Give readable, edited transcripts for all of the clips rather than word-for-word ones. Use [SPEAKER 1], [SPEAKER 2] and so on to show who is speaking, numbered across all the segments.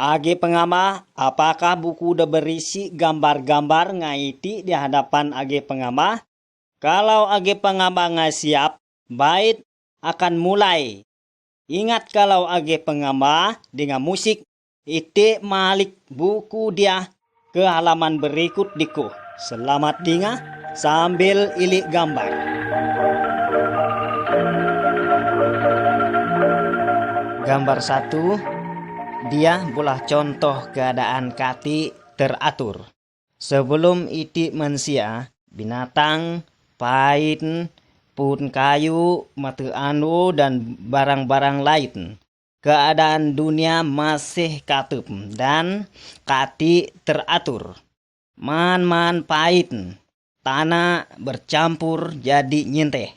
[SPEAKER 1] Age pengama, apakah buku udah berisi gambar-gambar ngaiti di hadapan age pengama? Kalau age pengama nggak siap, bait akan mulai. Ingat kalau age pengama dengan musik, ite malik buku dia ke halaman berikut diku. Selamat tinggal sambil ilik gambar. Gambar 1, dia bolah contoh keadaan kati teratur. Sebelum iti manusia, binatang, pain, pun kayu, mata anu dan barang-barang lain. Keadaan dunia masih katup dan kati teratur. Man-man pain, tanah bercampur jadi nyenteh.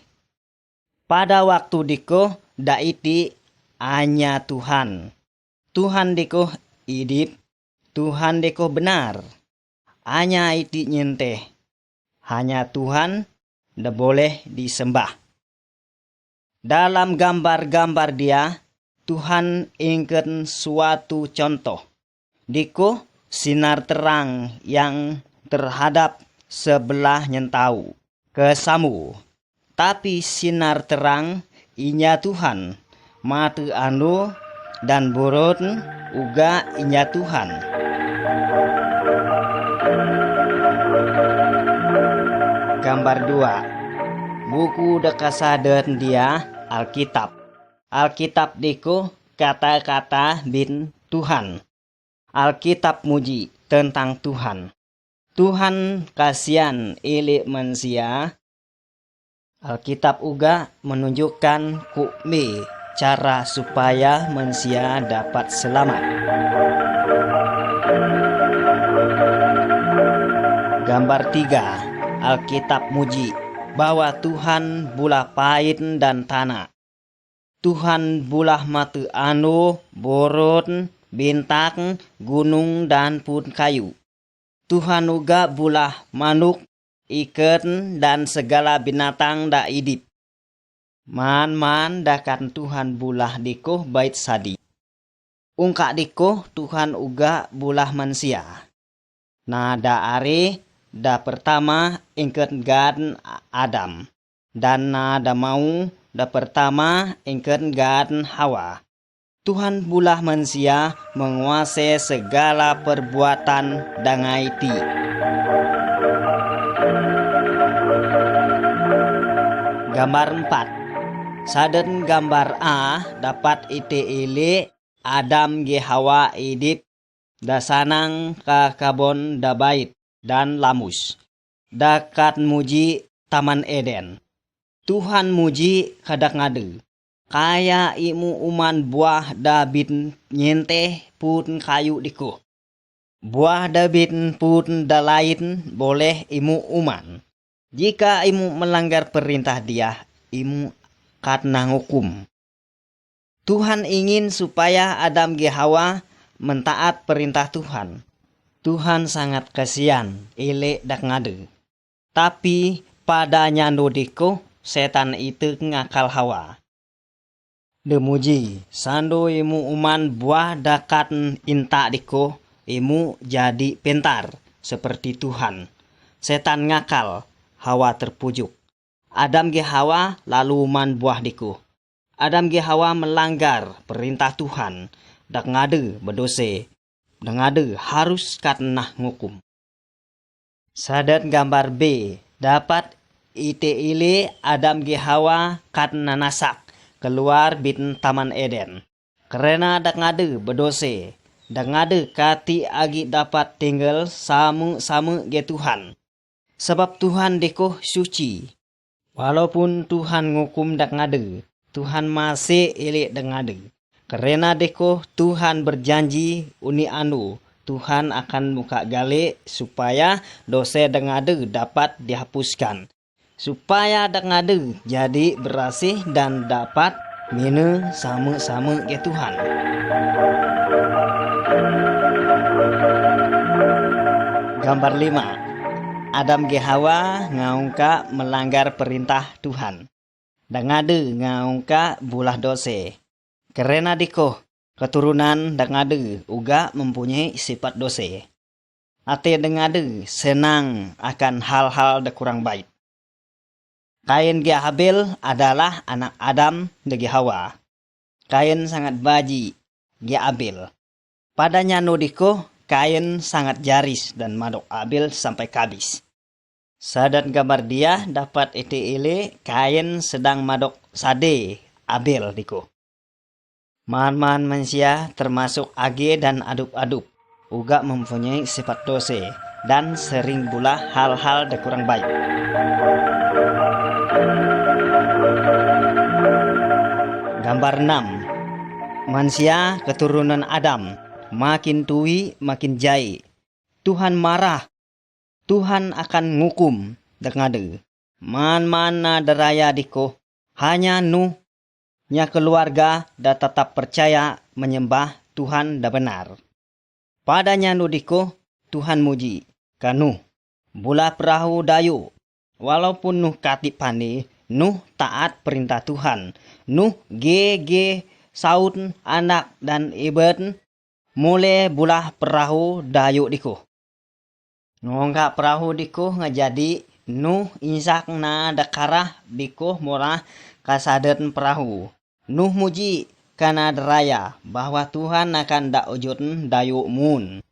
[SPEAKER 1] Pada waktu diko daiti hanya Tuhan. Tuhan deko idip, Tuhan deko benar. Hanya iti nyenteh. Hanya Tuhan ndak boleh disembah. Dalam gambar-gambar dia, Tuhan ingkern suatu contoh. Diko sinar terang yang terhadap sebelah nyentau kesamu. Tapi sinar terang inya Tuhan. Mata anu dan borot uga inya Tuhan. Gambar 2. Buku dekasaden dia Alkitab. Alkitab diko kata-kata bin Tuhan. Alkitab muji tentang Tuhan. Tuhan kasihan ilik manusia. Alkitab uga menunjukkan kukme cara supaya manusia dapat selamat. Gambar 3. Alkitab muji bahwa Tuhan bulah pain dan tanah. Tuhan bulah mata anu, borot, bintang, gunung dan pun kayu. Tuhan uga bulah manuk, ikan dan segala binatang da idip. Man-man dakan Tuhan bulah diko bait sadi. Ungkak diko Tuhan uga bulah manusia. Nada are da pertama ingkern gan Adam. Dan nada mau da pertama ingkern gan Hawa. Tuhan bulah manusia menguasai segala perbuatan dangaiti. Gambar 4. Saden gambar A dapat ite ile Adam ge Hawa idip dasanang ka kabon da bait dan lamus. Dakat muji Taman Eden. Tuhan muji kadak ngade. Kaya imu uman buah dabin nyenteh pun kayu diko. Buah dabin pun da lain boleh imu uman. Jika imu melanggar perintah dia, imu karena hukum. Tuhan ingin supaya Adam ge Hawa mentaat perintah Tuhan. Tuhan sangat kasihan ile dak ngade. Tapi pada nyando diko setan itu ngakal Hawa. Demuji sando imu uman buah dakat inta diko imu jadi pintar seperti Tuhan. Setan ngakal, Hawa terpujuk. Adam ge Hawa lalu uman buah diko. Adam ge Hawa melanggar perintah Tuhan. Dak ngade berdose. Dak ngade harus karena ngukum. Sadat gambar B dapat ite ile Adam ge Hawa karena nasak keluar bin Taman Eden. Karena dak ngade berdose. Dak ngade kati agi dapat tinggal samu ge Tuhan. Sebab Tuhan deko suci. Walaupun Tuhan ngukum dak ngade, Tuhan masih ilik dak ngade. Karena deko Tuhan berjanji uni anu, Tuhan akan buka gale supaya dosa dak ngade dapat dihapuskan. Supaya dak ngade jadi bersih dan dapat mine sama-sama ke Tuhan. Gambar 5. Adam ge Hawa ngaungka melanggar perintah Tuhan. Dan ngade ngaungka bulah dose. Karena diko Keturunan dengade uga mempunyai sifat dose. Ate dengade senang akan hal-hal da kurang baik. Kain ge Habel adalah anak Adam degi Hawa. Kain sangat baji ge Abel. Padanya nudiko Kain sangat jaris dan madok Abel sampai kabis. Sadat gambar dia dapat ile Kain sedang madok sade Abel diko. Man-man manusia termasuk age dan adup-adup uga mempunyai sifat dose dan sering pula hal-hal da kurang baik. Gambar 6. Manusia keturunan Adam makin tui makin jai. Tuhan marah. Tuhan akan ngukum dengade. Man-man na deraya diko hanya Nuh nya keluarga da tetap percaya menyembah Tuhan da benar. Padanya nudiko Tuhan muji kanu bula perahu dayu. Walaupun Nuh kati pane, Nuh taat perintah Tuhan. Nuh ge saut anak dan iben mulai bulah perahu dayu diko. Nongka perahu diko ngajadi Nuh insak na dakarah diko murah kasaden perahu. Nuh muji kana deraya bahwa Tuhan akan da ujun dayu mun.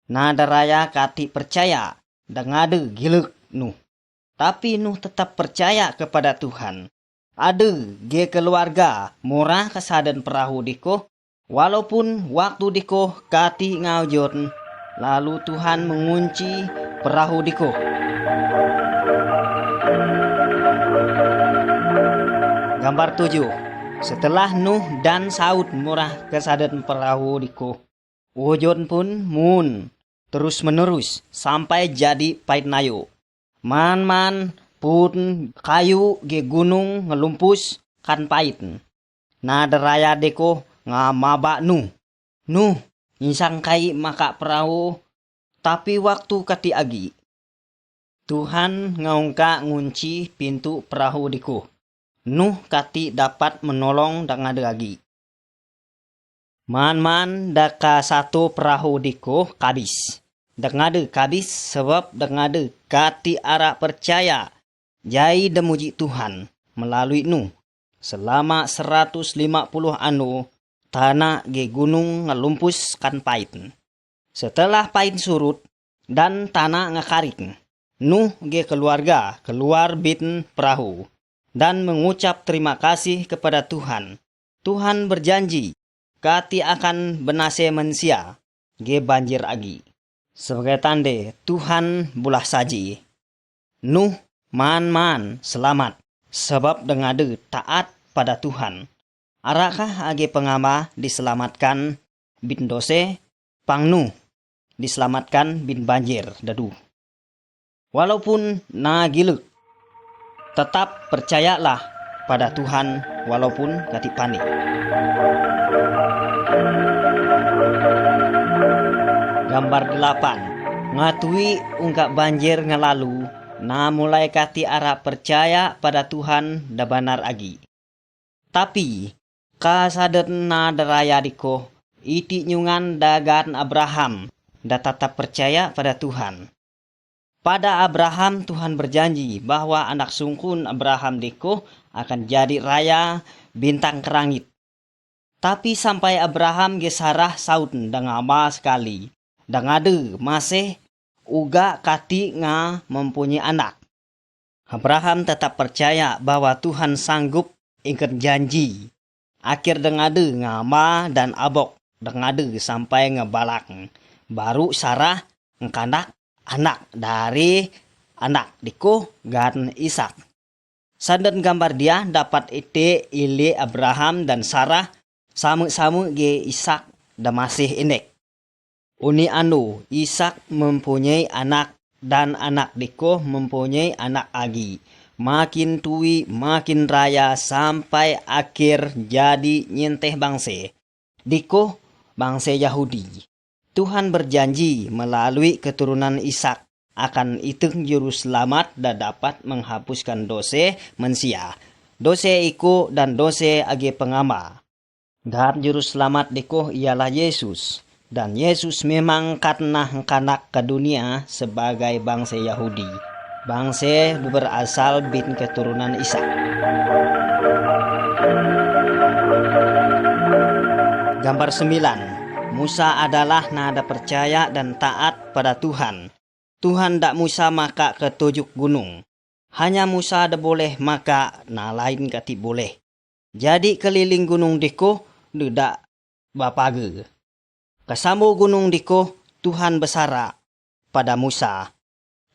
[SPEAKER 1] Na deraya kati percaya dengade gilek Nuh. Tapi Nuh tetap percaya kepada Tuhan. Ade ge keluarga murah kasaden perahu diko. Walaupun waktu diko kati ngaujun, lalu Tuhan mengunci perahu diko. Gambar 7. Setelah Nuh dan Saud murah kesaden perahu diko, ujun pun mun terus menerus sampai jadi pait nayo. Man-man pun kayu ge gunung ngelumpus kan pait. Na deraya deko ngamaba Nuh. Nuh insang kai maka perahu, tapi waktu kati agi Tuhan ngaungka ngunci pintu perahu diko. Nuh kati dapat menolong dengade lagi. Man-man daka satu perahu diko kabis. Dengade kabis sebab dengade kati ara percaya jai demuji Tuhan melalui Nuh. Selama 150 anu tanah ge gunung ngelumpus kan pait. Setelah pait surut dan tanah ngekarik, Nuh ge keluarga keluar bitin perahu dan mengucap terima kasih kepada Tuhan. Tuhan berjanji kati akan benase manusia ge banjir agi. Sebagai tande Tuhan bulah saji. Nuh man-man selamat sebab dengade taat pada Tuhan. Arakah age pengama diselamatkan bin dose, pang Nuh diselamatkan bin banjir dadu. Walaupun na gilek, tetap percayalah pada Tuhan walaupun kati panik. Gambar 8. Ngatui ungkap banjir ngelalu, na mulai kati ara percaya pada Tuhan da banar agi. Tapi kasaden na deraya diko iti nyungan dagan Abraham da tetap percaya pada Tuhan. Pada Abraham Tuhan berjanji bahwa anak sungkun Abraham diko akan jadi raya bintang kerangit. Tapi sampai Abraham gesarah saud dangama sekali. Dangade masih uga kati nga mempunyai anak. Abraham tetap percaya bahwa Tuhan sanggup ingkar janji. Akhir dengade ngama dan abok dengade sampai ngebalak. Baru Sarah ngkanak anak dari anak diko gan Ishak. Sandan gambar dia dapat ite ile Abraham dan Sarah sama-sama ge Ishak da masih inek. Uni anu Ishak mempunyai anak dan anak diko mempunyai anak agi. Makin tui makin raya sampai akhir jadi nyenteh bangsa. Diko bangsa Yahudi. Tuhan berjanji melalui keturunan Ishak akan itu juru selamat dan dapat menghapuskan dosa manusia. Dosa iku dan dosa age pengamba. Dan juru selamat diko ialah Yesus. Dan Yesus memang karena kanak ke dunia sebagai bangsa Yahudi. Bangsa berasal bin keturunan Ishak. Gambar 9. Musa adalah nada percaya dan taat pada Tuhan. Tuhan dak Musa maka ke 7 gunung. Hanya Musa ada boleh maka na lain kati boleh. Jadi keliling gunung diko dak bapage. Kesambu gunung diko Tuhan besara pada Musa.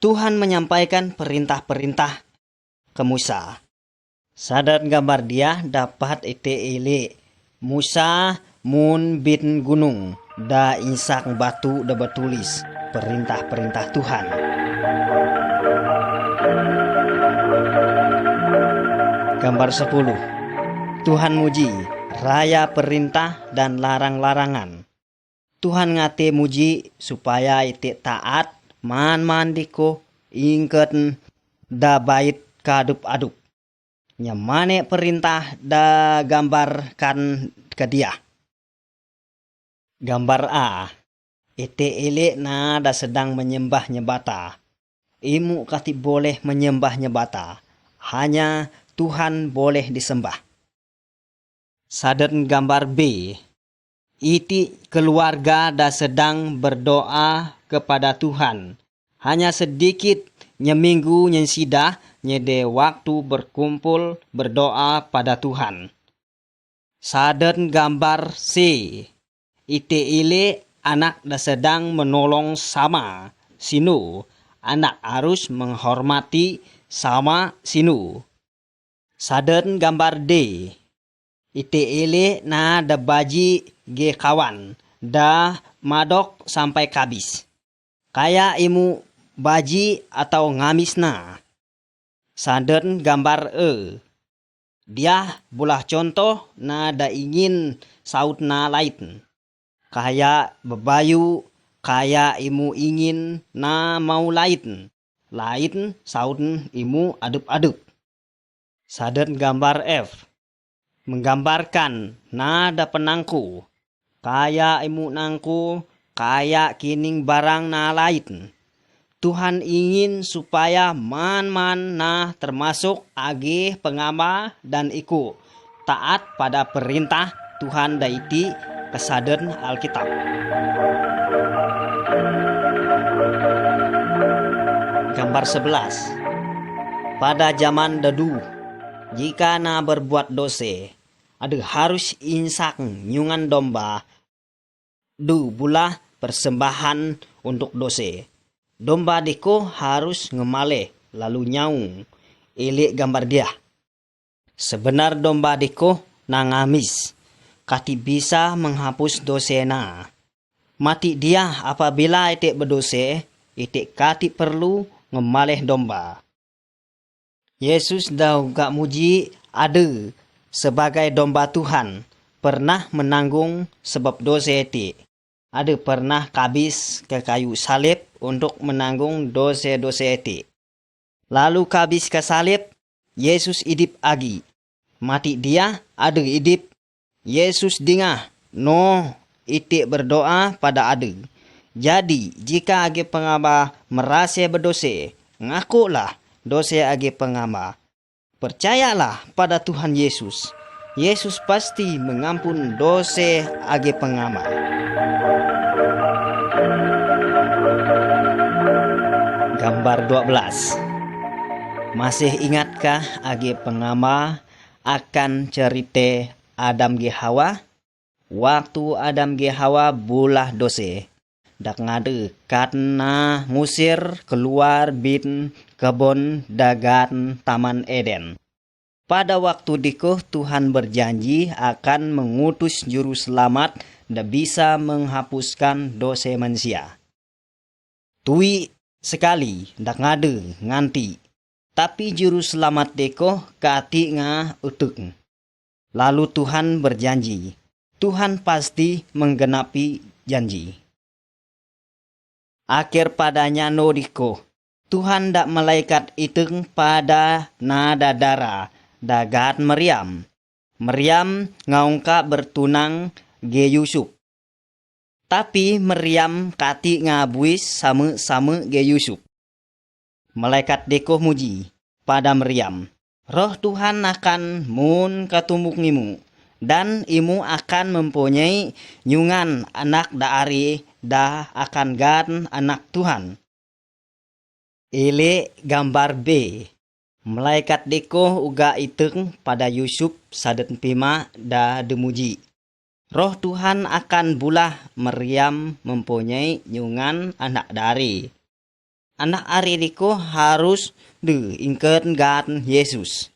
[SPEAKER 1] Tuhan menyampaikan perintah-perintah ke Musa. Sadar gambar dia dapat ite ele Musa mun bin gunung da insak batu da bertulis perintah-perintah Tuhan. Gambar 10. Tuhan muji raya perintah dan larang-larangan. Tuhan ngate muji supaya ite taat man diko ingket da bait kadup-adup. Nyamane perintah da gambarkan ke dia. Gambar A. Ite ele na da sedang menyembah nyebata. Imu kati boleh menyembah nyebata. Hanya Tuhan boleh disembah. Saden gambar B. Iti keluarga da sedang berdoa kepada Tuhan. Hanya sedikit nyeminggu nyensida nyede waktu berkumpul berdoa pada Tuhan. Saden gambar C. Ite ile anak da sedang menolong sama sinu. Anak harus menghormati sama sinu. Saden gambar D. Ite ile na da baji ge kawan. Da madok sampai kabis. Kaya imu baji atau ngamis na. Saden gambar E. Dia bulah contoh na da ingin saut na lain. Kaya bebayu, kaya imu ingin na mau lain. Lain saut imu adup-adup. Saden gambar F. Menggambarkan nada penangku. Kaya imu nangku, kaya kining barang na lain. Tuhan ingin supaya man na termasuk age pengama dan iku taat pada perintah Tuhan daiti kesaden Alkitab. Gambar 11. Pada zaman dadu, jika na berbuat dosa, ada harus insak nyungan domba, bulah persembahan untuk dosa. Domba diko harus ngemale lalu nyaung. Ilik gambar dia. Sebenar domba diko nangamis. Kati bisa menghapus dosena. Mati dia apabila itik berdosa, itik kati perlu ngemaleh domba. Yesus dah gak muji ada sebagai domba Tuhan. Pernah menanggung sebab dosa itik. Ada pernah kabis ke kayu salib untuk menanggung dosa-dosa itik. Lalu kabis ke salib, Yesus hidup agi. Mati dia, ada hidup. Yesus dingah, no itik berdoa pada ada. Jadi, jika agi pengamba merasa berdosa, ngakulah dosa agi pengamba. Percayalah pada Tuhan Yesus. Yesus pasti mengampun dosa agi pengamba. Gambar 12. Masih ingatkah agi pengama akan cerita Adam ge Hawa? Waktu Adam ge Hawa bulah dosa. Dak ngade karena ngusir keluar bin kebun dagan Taman Eden. Pada waktu diko Tuhan berjanji akan mengutus juru selamat dan bisa menghapuskan dosa manusia. Tui sekali dak ngade nganti. Tapi juru selamat deko kati nga utuk. Lalu Tuhan berjanji. Tuhan pasti menggenapi janji. Akhir padanya no diko. Tuhan dak malaikat iteng pada nada darah dagat meriam. Maryam ngaungka bertunang ge Yusuf. Tapi Maryam kati ngabuis sama ge Yusuf. Malaikat deko muji pada Maryam. Roh Tuhan akan mun katumbuk nimu, dan imu akan mempunyai nyungan anak daari dah akan gan anak Tuhan. Ile gambar B. Malaikat deko uga iteng pada Yusuf saden pima da demuji. Roh Tuhan akan bulah Maryam mempunyai nyungan anak dari. Anak ari deko harus ingken gan Yesus.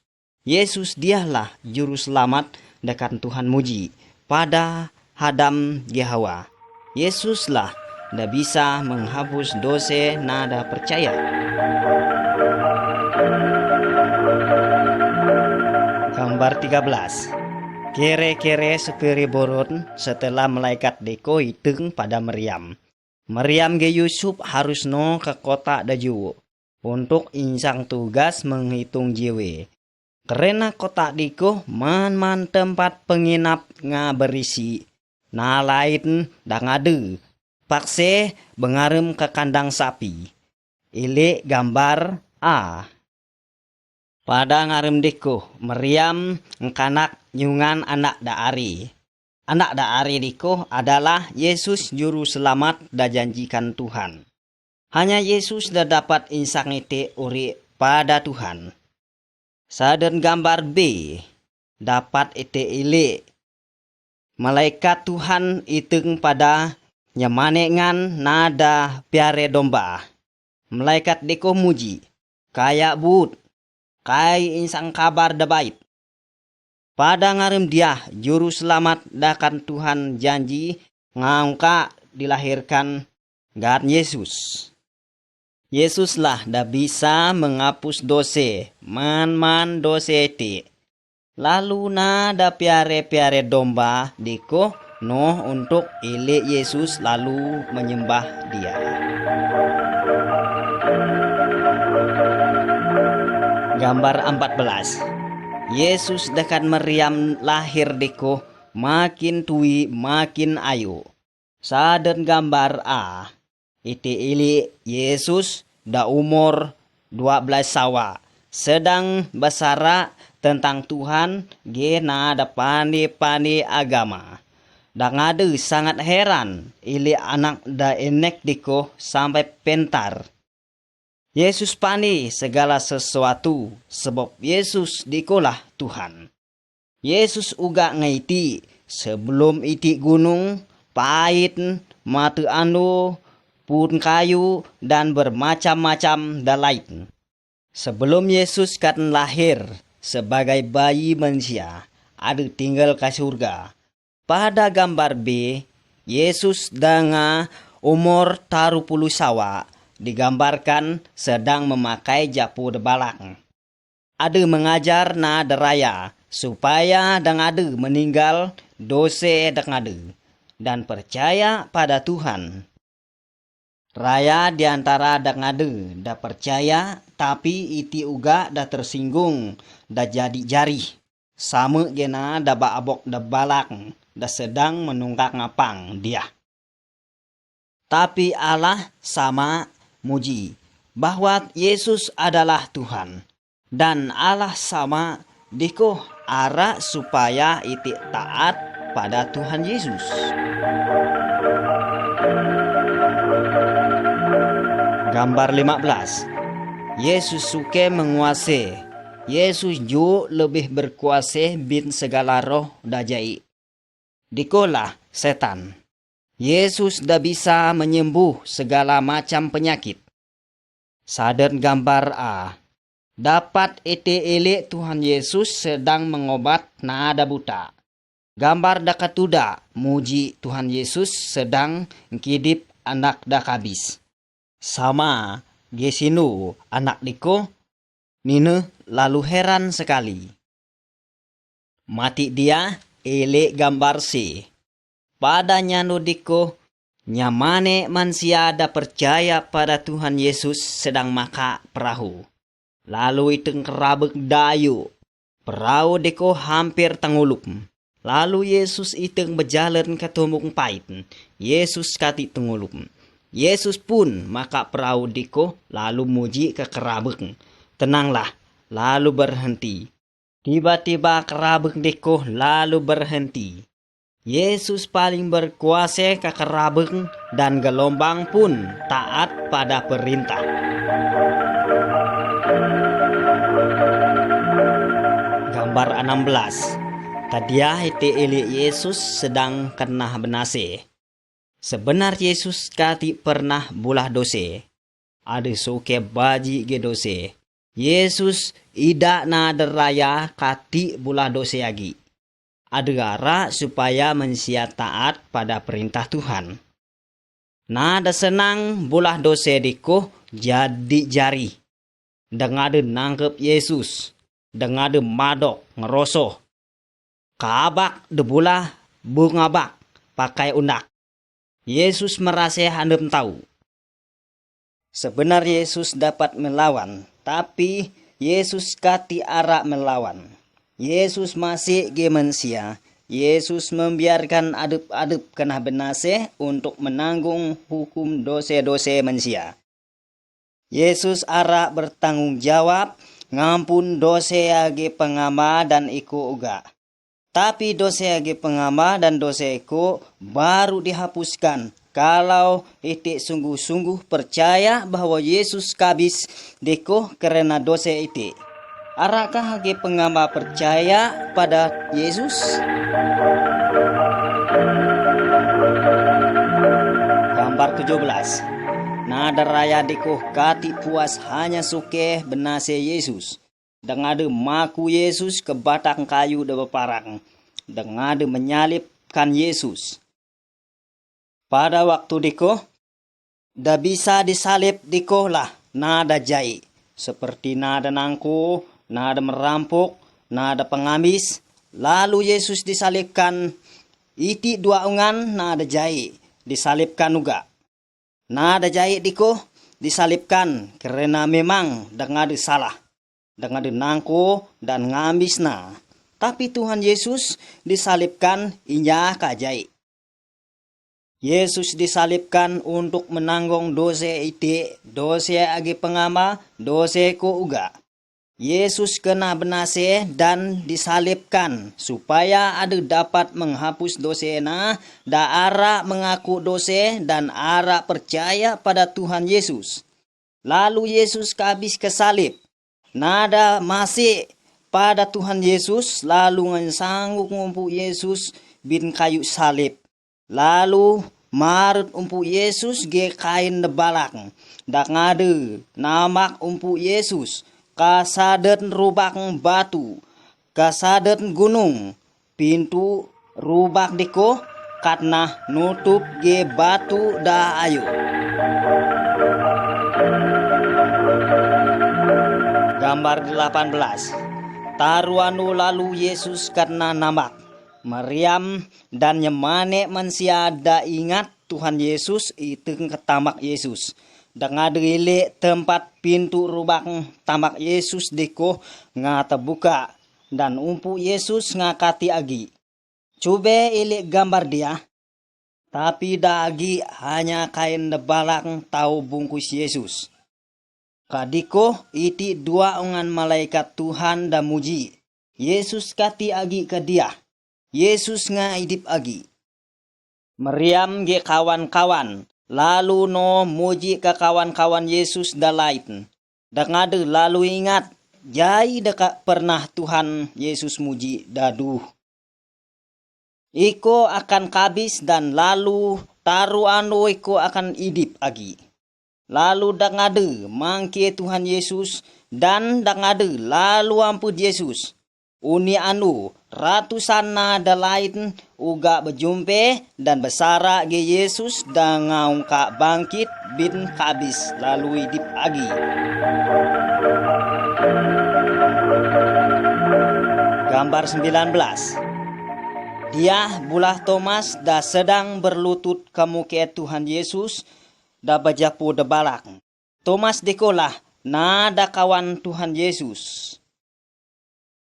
[SPEAKER 1] Yesus dialah juru selamat dekat Tuhan muji pada Adam Yehawa. Yesuslah dah bisa menghapus dosa nada percaya. Gambar 13. Kere-kere sepiri boron setelah malaikat deko iteng pada Maryam. Maryam ge Yusuf harus no ke kota daju untuk insang tugas menghitung jiwe. Karena kota deko man tempat penginap nga berisi. Nah lain dah ngade. Pakse bengarem ke kandang sapi. Ile gambar A. Pada ngarem deko, Maryam ngkanak nyungan anak daari. Anak daari deko adalah Yesus juru selamat da janjikan Tuhan. Hanya Yesus dah dapat insang ite uri pada Tuhan. Saden gambar B. Dapat ite ile. Malaikat Tuhan iteng pada nyamanengan nada piare domba. Malaikat deko muji. Kayak but. Kai insang kabar da bait. Pada ngarem dia juru selamat dakan Tuhan janji ngangka dilahirkan gan Yesus. Yesuslah dah bisa menghapus dosa, man dosa eti. Lalu da piare domba deko no untuk ile Yesus lalu menyembah dia. Gambar 14. Yesus dekat Maryam lahir deko makin tui makin ayu. Saden gambar A. Ite ili Yesus da umur 12 sawa. Sedang basara tentang Tuhan gena da pani agama. Da ngade sangat heran ili anak da enek deko sampai pentar. Yesus pani segala sesuatu sebab Yesus dikolah Tuhan. Yesus uga ngaiti sebelum iti gunung, pahit, matu anu, pun kayu dan bermacam-macam lain. Sebelum Yesus kan lahir sebagai bayi manusia, ada tinggal ke surga. Pada gambar B, Yesus dengan umur 30 sawa digambarkan sedang memakai japu debalak. Ada mengajar na deraya supaya dang ada meninggal dosa dang ada dan percaya pada Tuhan. Raya diantara dang ada da percaya tapi iti uga da tersinggung da jadi jari. Sama gena da baabok da balak da sedang menunggak ngapang dia. Tapi Allah sama muji bahwa Yesus adalah Tuhan dan Allah sama diko ara supaya iti taat pada Tuhan Yesus. Gambar 15. Yesus suke menguasai. Yesus ju lebih berkuasa bin segala roh dajai. Dikolah setan. Yesus dah bisa menyembuh segala macam penyakit. Saden gambar A. Dapat ete ele Tuhan Yesus sedang mengobat nada buta. Gambar da katuda muji Tuhan Yesus sedang ngkidip anak da kabis. Sama gesinu anak diko nine lalu heran sekali. Mati dia ele gambar C. Pada nyano diko nyamane mansia da percaya pada Tuhan Yesus sedang maka perahu. Lalu iteng kerabek dayu. Perahu deko hampir tengulup. Lalu Yesus iteng berjalan ke tumbung pait. Yesus kati tengulup. Yesus pun maka perahu deko lalu muji ke kerabek. Tenanglah, lalu berhenti. Tiba-tiba kerabek deko lalu berhenti. Yesus paling berkuasa ke kerabek dan gelombang pun taat pada perintah. Gambar 16. Tadiah ite eli Yesus sedang kena benase. Sebenar Yesus kati pernah bulah dose. Ada soke baji ge dose. Yesus ida na deraya kati bulah dose agi. Adegara supaya manusia taat pada perintah Tuhan. Nada senang bulah dose diko jadi jari. Dengade nangkep Yesus. Dengade madok ngerosoh. Kabak debulah bungabak pakai undak. Yesus merasa handem tahu. Sebenarnya Yesus dapat melawan, tapi Yesus kati arak melawan. Yesus masih ge manusia. Yesus membiarkan adep-adep kena benase untuk menanggung hukum dosa-dosa manusia. Yesus arak bertanggung jawab ngampun dosa age pengama dan iku uga. Tapi dosa age pengama dan dosa iku baru dihapuskan kalau ite sungguh-sungguh percaya bahwa Yesus kabis deko karena dosa ite. Arakah age pengamba percaya pada Yesus? Gambar 17. Nada raya deko kati puas hanya suke benase Yesus. Dengade maku Yesus ke batang kayu de beparang. Dengade menyalibkan Yesus. Pada waktu deko, dah bisa disalib deko lah nada jai. Seperti nada nangku, nada merampok, nada pengamis. Lalu Yesus disalibkan. Iti dua ungan nada jai. Disalibkan juga. Nada jai diko disalibkan karena memang dengade salah. Dengade nangku dan ngamis na. Tapi Tuhan Yesus disalibkan inya kajai. Yesus disalibkan untuk menanggung dosa ite, dosa agi pengama, dosa ko uga. Yesus kena benase dan disalibkan supaya ada dapat menghapus dosa na, da ara mengaku dosa dan ara percaya pada Tuhan Yesus. Lalu Yesus kabis kesalib. Nada masih pada Tuhan Yesus, lalu sanggup ngumpu Yesus bin kayu salib. Lalu marut umpu Yesus ge kain debalak. Dak ngade namak umpu Yesus. Kasadet rubak batu. Kasadet gunung. Pintu rubak diko karena nutup ge batu dah ayu. Gambar 18. Taruanu lalu Yesus karena namak. Maryam dan nyemane mansia da ingat Tuhan Yesus itu ketamak Yesus. Dengan ile tempat pintu rubak tamak Yesus deko ngata buka dan umpu Yesus ngakati agi. Coba ile gambar dia. Tapi dagi hanya kain debalak tahu bungkus Yesus. Kadiko iti dua ungan malaikat Tuhan da muji. Yesus kati agi ke dia. Yesus ngaidip agi. Maryam ge kawan-kawan. Lalu no muji ke kawan-kawan Yesus da lain. Dengade lalu ingat. Jai deka pernah Tuhan Yesus muji daduh. Iko akan kabis dan lalu taru anu iko akan idip agi. Lalu dengade mangke Tuhan Yesus dan dengade lalu ampun Yesus. Uni anu ratusan nada lain uga berjumpe dan besara ge Yesus dan ngaungka bangkit bin kabis lalu hidup agi. Gambar 19. Dia bulah Thomas da sedang berlutut ke muka Tuhan Yesus da bajapu debalak. Thomas dekolah nada kawan Tuhan Yesus.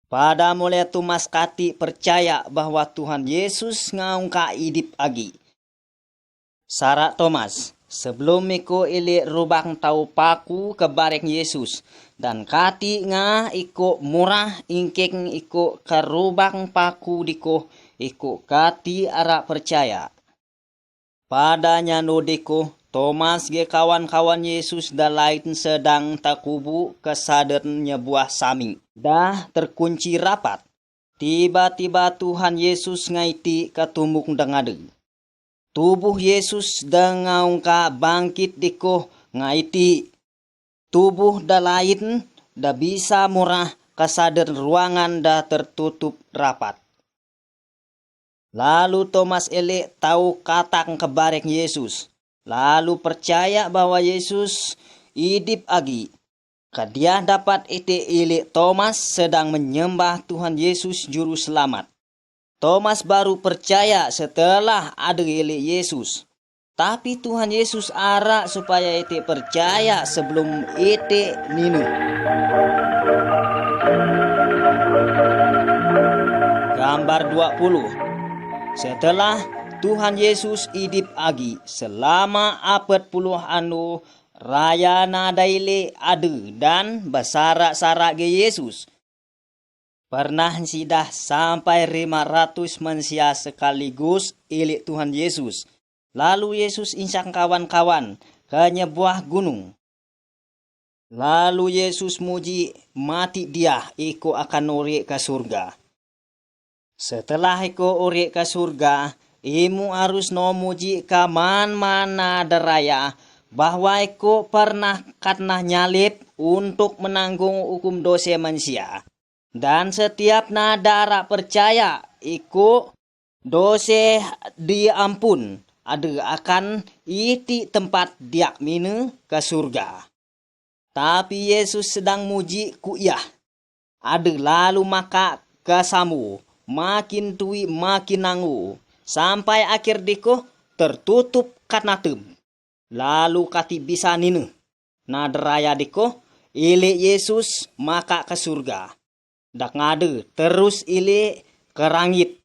[SPEAKER 1] Pada mulai Thomas kati percaya bahwa Tuhan Yesus ngaungka idip agi. Sara Thomas, sebelum iko ili rubang tau paku ke bareng Yesus, dan kati nga iko murah ingkeng iko ke rubang paku diko, iko kati ara percaya. Padanya nodeko, Thomas ge kawan-kawan Yesus da lain sedang takubu kesadarnya buah sami. Dah terkunci rapat. Tiba-tiba Tuhan Yesus ngaiti katumbuk dengade. Tubuh Yesus dengaungka bangkit diko ngaiti. Tubuh da lain da bisa murah kasadar ruangan da tertutup rapat. Lalu Thomas ele tahu katang kebareng Yesus. Lalu percaya bahwa Yesus hidup agi. Kadia dapat ite ele Thomas sedang menyembah Tuhan Yesus Juru Selamat. Thomas baru percaya setelah ada ele Yesus. Tapi Tuhan Yesus ara supaya ite percaya sebelum ite ninu. Gambar 20. Setelah Tuhan Yesus hidup agi selama 40 anu raya nadaile adu dan basara-sara ge Yesus. Pernah sidah sampai 500 manusia sekaligus ilik Tuhan Yesus. Lalu Yesus insang kawan-kawan ke nyebuah gunung. Lalu Yesus muji mati dia iko akan uri ke surga. Setelah iko uri ke surga, imu harus no muji ke mana deraya bahwa iko pernah karena nyalip untuk menanggung hukum dosa manusia. Dan setiap nadara percaya iku dosa diampun ada akan iti tempat diak mine ke surga. Tapi Yesus sedang muji ku iya. Ada lalu maka kesamu makin tui makin nangu sampai akhir diko tertutup karena tem. Lalu kati bisa nine naderaya diko ile Yesus maka ke surga. Dak ngade terus ile kerangit.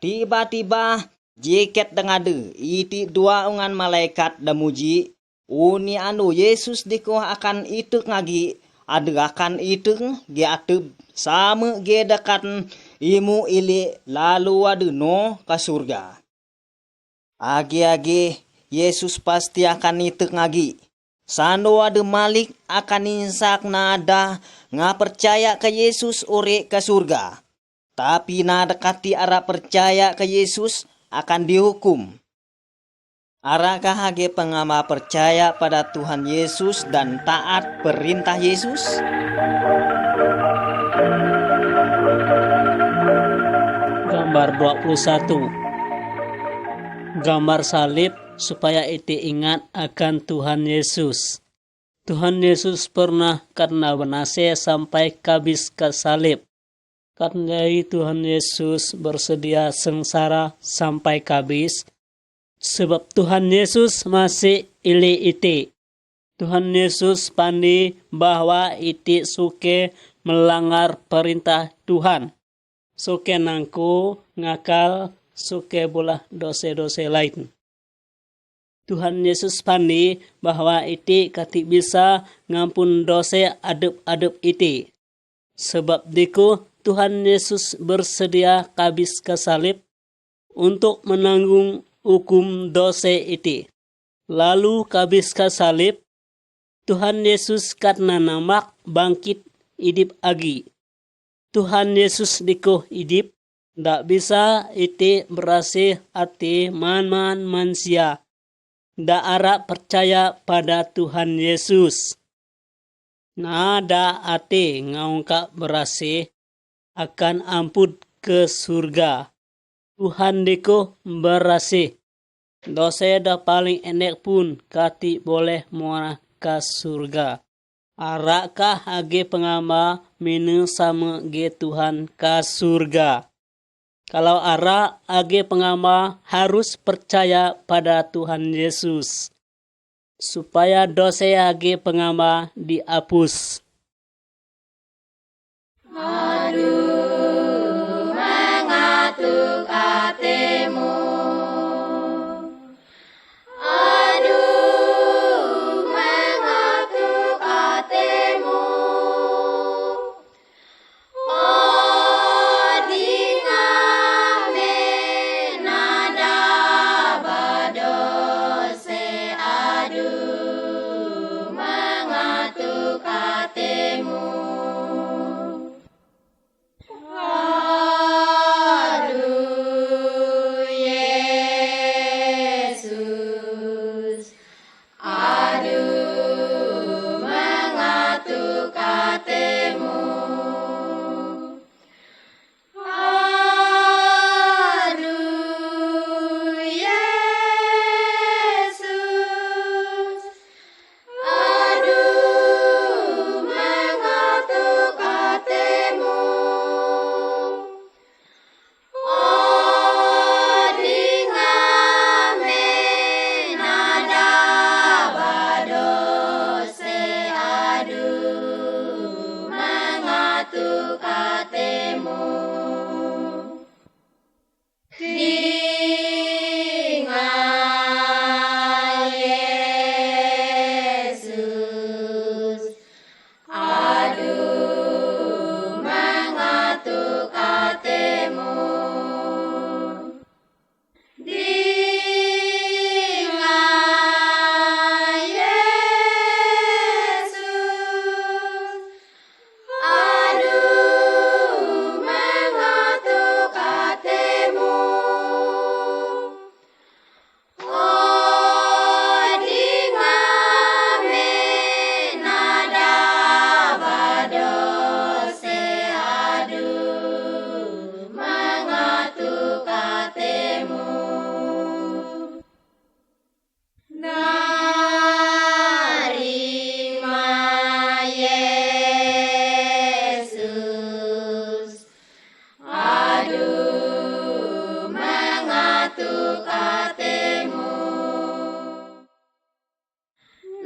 [SPEAKER 1] Tiba-tiba jeket dengade iti dua ungan malaikat damuji uni anu Yesus diko akan itu ngagi ada akan itu ge ateb sama ge dekat imu ile lalu adu no ke surga. Agi-agi Yesus pasti akan itu ngagi. Sando ada malik akan insak nada nga percaya ke Yesus ore ke surga. Tapi nada kati ara percaya ke Yesus akan dihukum. Arakah hage pengama percaya pada Tuhan Yesus dan taat perintah Yesus?
[SPEAKER 2] Gambar 21. Gambar salib supaya ite ingat akan Tuhan Yesus. Tuhan Yesus pernah karena benase sampai kabis ke salib. Karena Tuhan Yesus bersedia sengsara sampai kabis. Sebab Tuhan Yesus masih ili ite. Tuhan Yesus pandi bahwa ite suke melanggar perintah Tuhan. Suke nangku ngakal suke bolah dosa-dosa lain. Tuhan Yesus pandi bahwa iti kati bisa ngampun dosa adep-adep iti. Sebab diku Tuhan Yesus bersedia kabis ke salib untuk menanggung hukum dosa iti. Lalu kabis ke salib, Tuhan Yesus karena namak bangkit hidup agi. Tuhan Yesus diku hidup, ndak bisa iti berasih hati man-man manusia. Daara percaya pada Tuhan Yesus. Nada ate ngaungka berasih akan ampun ke surga. Tuhan diko berasih. Dosa da paling enek pun kati boleh muara ke surga. Arakah age pengama minu sama ge Tuhan ke surga. Kalau ara age pengama harus percaya pada Tuhan Yesus. Supaya dosa age pengama dihapus.
[SPEAKER 3] Aduh. katemu. Aduh mengatu katemu. Oh dingame nada badose. Aduh mengatu katemu. Aduh Yesus, aduh mengatu katemu. Aduh Yesus, aduh mengatu katemu. Oh dingame nada badose. Aduh mengatu katemu. Dengan Yesus, aduh mengatu katemu. Dengan Yesus, aduh mengatu katemu. Oh dingame nada badose. Aduh mengatu katemu. Narima Yesus, aduh mengatu katemu.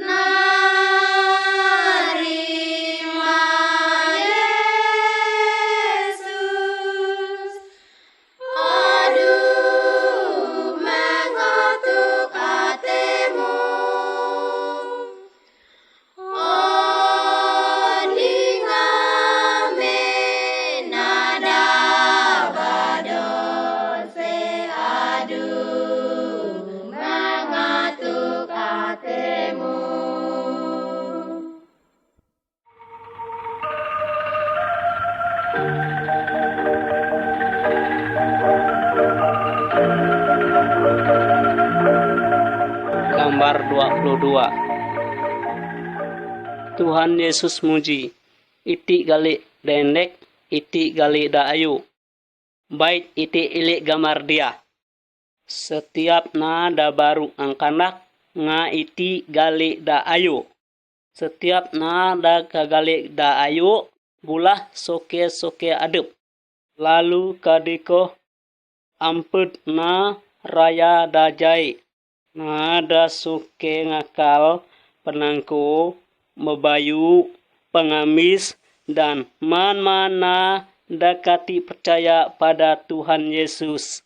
[SPEAKER 3] Narima Yesus, aduh mengatu katemu. Oh dingame nada badose. Aduh mengatu katemu.
[SPEAKER 2] Gambar 22. Tuhan Yesus muji. Iti gali dendek, iti gali da ayu. Bait iti ilik gambar dia. Setiap nada baru angkanak, nga iti gali da ayu. Setiap nada kagali da ayu, bulah soke-soke adep. Lalu kadiko amput na raya da jai. Nada suke ngakal, penangku, mebayu, pengamis, dan man-mana dakati percaya pada Tuhan Yesus.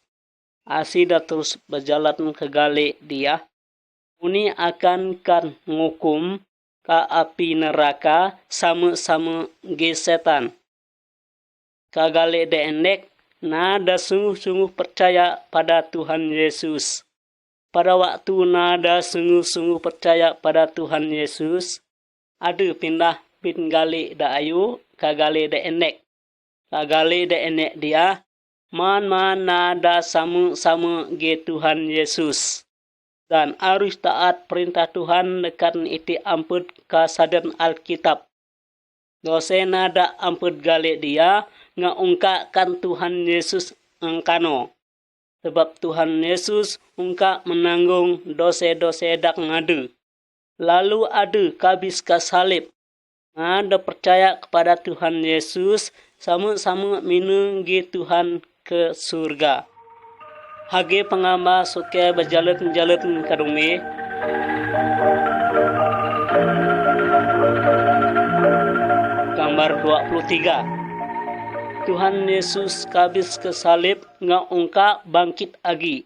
[SPEAKER 2] Asida terus berjalan ke gali dia. Uni akan kan ngukum ka api neraka sama-sama ge setan. Kagale dendek, nada sungguh-sungguh percaya pada Tuhan Yesus. Pada waktu nada sungguh-sungguh percaya pada Tuhan Yesus, ada pindah pin gali da ayu, kagale da enek. Kagale da enek dia, man nada sama-sama ge Tuhan Yesus. Dan harus taat perintah Tuhan dekat iti amput kasadan Alkitab. Dose nada amput gali dia, ngaungkakan Tuhan Yesus angkano. Sebab Tuhan Yesus ungkap menanggung dosa-dosa dak ngadu. Lalu ada kabis ka salib. Ada percaya kepada Tuhan Yesus, sama-sama minunggi Tuhan ke surga. Hage pengamba suke berjalan-jalan ke rumi. Gambar 23. Tuhan Yesus kabis kesalib ngaungka bangkit agi.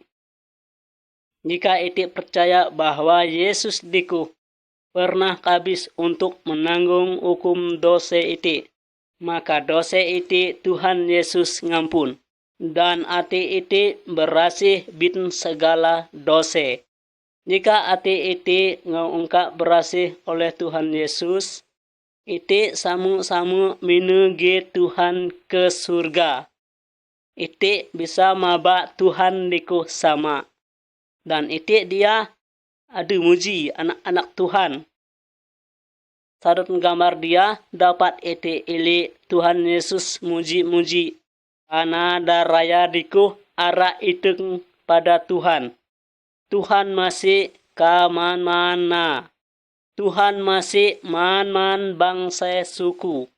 [SPEAKER 2] Jika iti percaya bahwa Yesus diku pernah kabis untuk menanggung hukum dosa iti, maka dosa iti Tuhan Yesus ngampun. Dan ati iti berasih bin segala dosa. Jika ati iti ngaungka berasih oleh Tuhan Yesus, iti samu-samu menuju Tuhan ke surga. Iti bisa maba Tuhan diku sama. Dan iti dia ada muji anak-anak Tuhan. Sadut gambar dia dapat iti ili Tuhan Yesus muji-muji. Karena daraya diku ara iteng pada Tuhan. Tuhan masih kamana. Tuhan masih man bangsa suku.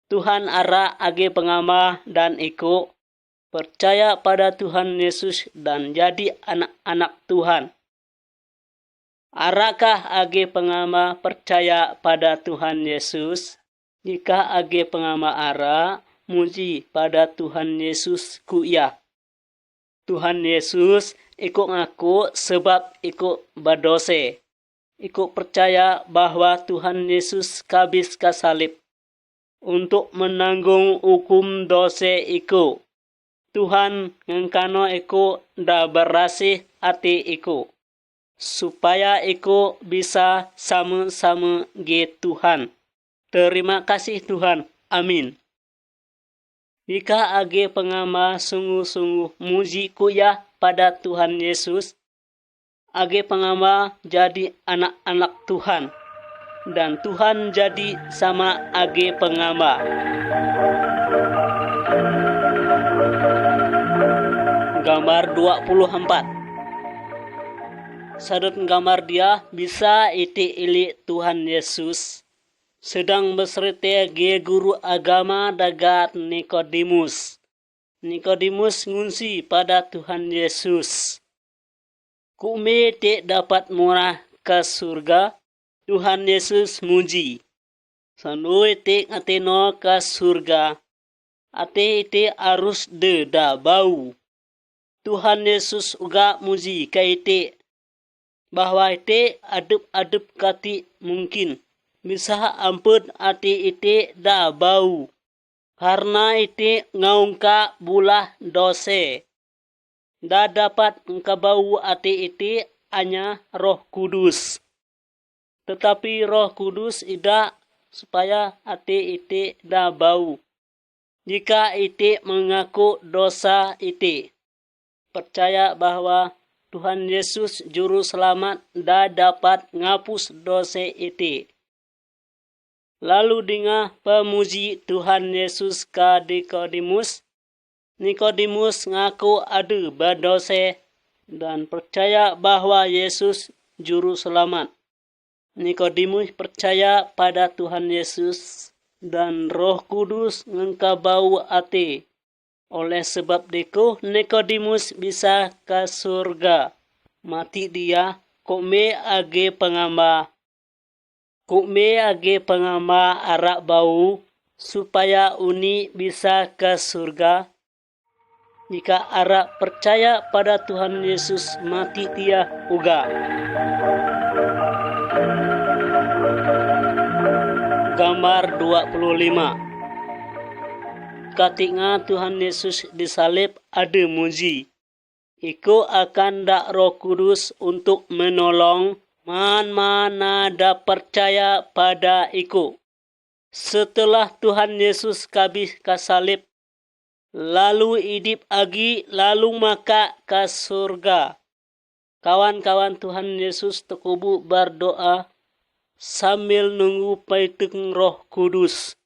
[SPEAKER 2] Tuhan ara age pengama dan iko percaya pada Tuhan Yesus dan jadi anak-anak Tuhan. Arakah age pengama percaya pada Tuhan Yesus? Jika age pengama ara muji pada Tuhan Yesus kuya. Tuhan Yesus ikut ngaku sebab ikut badose. Ikut percaya bahwa Tuhan Yesus kabis kasalib untuk menanggung hukum dosa iku. Tuhan ngengkano iku da berasih hati iku. Supaya iku bisa sama-sama ge Tuhan. Terima kasih Tuhan. Amin. Jika age pengama sungguh-sungguh muji kuya pada Tuhan Yesus, age pengama jadi anak-anak Tuhan, dan Tuhan jadi sama age pengama. Gambar 24. Sadut gambar dia bisa iti ili Tuhan Yesus. Sedang beserta ge guru agama dagat Nikodemus. Nikodemus ngunsi pada Tuhan Yesus. Kume te dapat murah ke surga. Tuhan Yesus muji. Sanoi te ngateno ke surga. Ate ite arus de da bau. Tuhan Yesus uga muji ka ite. Bahwa ite adep-adep kati mungkin. Bisa ampun ati iti da bau. Karena iti ngaungka bulah dose. Da dapat ngkabau ati iti hanya Roh Kudus. Tetapi Roh Kudus ida supaya ati iti da bau. Jika iti mengaku dosa iti. Percaya bahwa Tuhan Yesus juru selamat da dapat ngapus dosa iti. Lalu dengar pemuji Tuhan Yesus ke Nikodemus. Nikodemus ngaku ada berdosa dan percaya bahwa Yesus juru selamat. Nikodemus percaya pada Tuhan Yesus dan Roh Kudus ngengkabau ati. Oleh sebab itu Nikodemus bisa ke surga. Mati dia kome age pengamba. Kume age pengama arak bau supaya uni bisa ke surga. Jika arak percaya pada Tuhan Yesus mati dia uga. Gambar 25. Ketika Tuhan Yesus disalib ada muji. Iku akan dak Roh Kudus untuk menolong mana da percaya pada iku. Setelah Tuhan Yesus kabis kasalib, lalu hidup agi, lalu maka ke surga. Kawan-kawan Tuhan Yesus tekubu berdoa sambil nunggu paiteng Roh Kudus.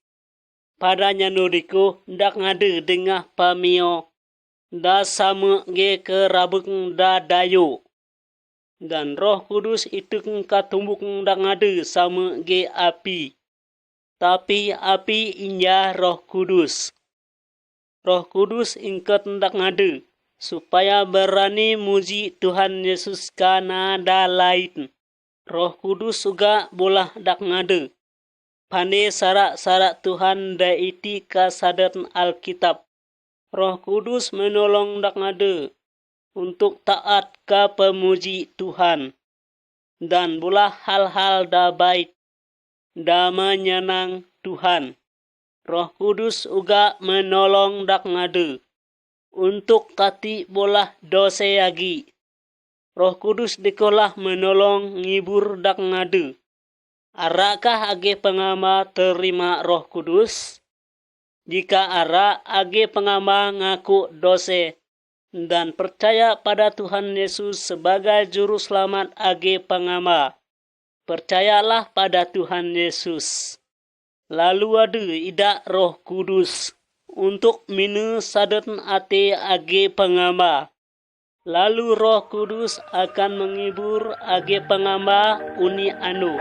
[SPEAKER 2] Padanya nuriku ndak ngade dengah pamio, da sama ge kerabeng da dayo. Dan Roh Kudus itu katumbuk ndak ngade sama ge api. Tapi api inya Roh Kudus. Roh Kudus ingkat ndak ngade supaya berani muji Tuhan Yesus kana da lain. Roh Kudus juga bolah ndak ngade. Pandai sarak-sarak Tuhan da iti kasadan Alkitab. Roh Kudus menolong dak ngade untuk taat ke pemuji Tuhan. Dan bulah hal-hal da baik da menyenang Tuhan. Roh Kudus uga menolong dak ngade untuk kati bolah dose agi. Roh Kudus dikolah menolong ngibur dak ngade. Arakah age pengama terima Roh Kudus? Jika ara age pengama ngaku dose dan percaya pada Tuhan Yesus sebagai juru selamat age pengama, percayalah pada Tuhan Yesus. Lalu ada ida Roh Kudus untuk minu saden ate age pengama. Lalu Roh Kudus akan menghibur age pengama uni anu.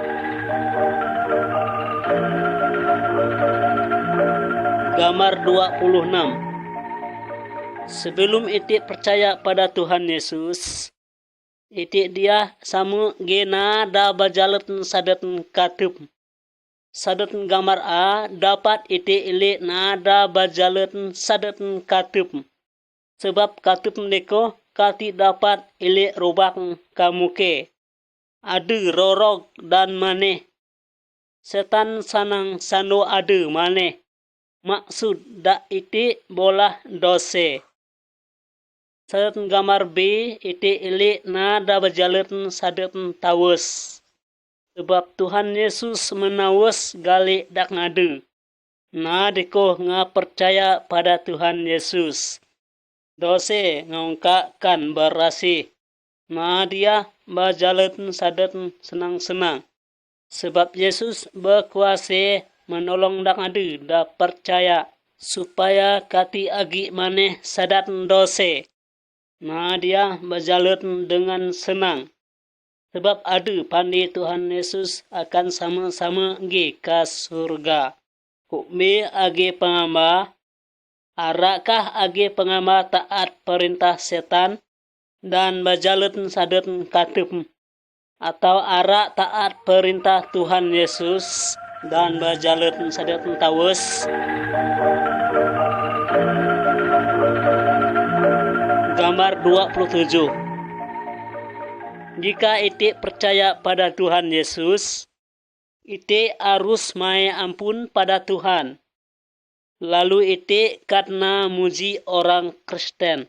[SPEAKER 2] Gambar 26. Sebelum itik percaya pada Tuhan Yesus, itik dia sama gena da bajalet sadet katup. Sadet gambar A dapat itik ilik nada bajalet sadet katup. Sebab katup neko kati dapat ilik robak kamuke. Adu rorog dan maneh. Setan sanang sando adu maneh. Maksud dak itik bolah dose. Sadet gambar B itik ilik nada bajalet sadet tawes. Sebab Tuhan Yesus menawes galik dak ngade. Na deko nga percaya pada Tuhan Yesus. Dose ngongkakkan berasih. Na dia bajalet sadet senang-senang. Sebab Yesus berkuasa menolong dak ngade da percaya supaya kati agi maneh sadat dose. Na dia bajalet dengan senang. Sebab ada pandi Tuhan Yesus akan sama-sama gi ke surga. Hukmi age pengamba, arakah age pengamba taat perintah setan dan bajalet sadet katup, atau arak taat perintah Tuhan Yesus dan bajalet sadet tawes. Gambar 27. Jika itik percaya pada Tuhan Yesus, itik harus mai ampun pada Tuhan. Lalu itik karena muji orang Kristen.